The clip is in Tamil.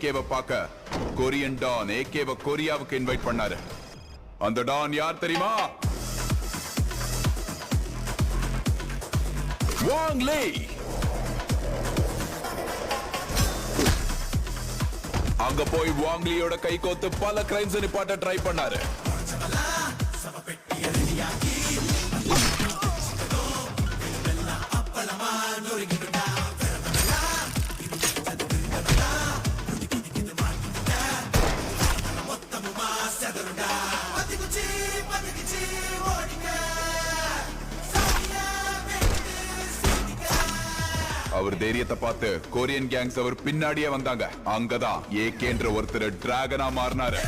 ஏகேவை பார்க்க கொரியன் டான் ஏகேவை கொரியாவுக்கு இன்வைட் பண்ணாரு. அந்த டான் யார் தெரியுமா? வாங் லீ. அங்க போய் வாங் லீயோட கை கோத்து பல கிரைம்ஸ் நிப்பாட்ட ட்ரை பண்ணாரு. அவர் தைரியத்தை பார்த்து கொரியன் கேங்ஸ் அவர் பின்னாடியே வந்தாங்க. அங்கதான் ஏகேன்ற ஒருத்தர் டிராகனா மாறினாரு.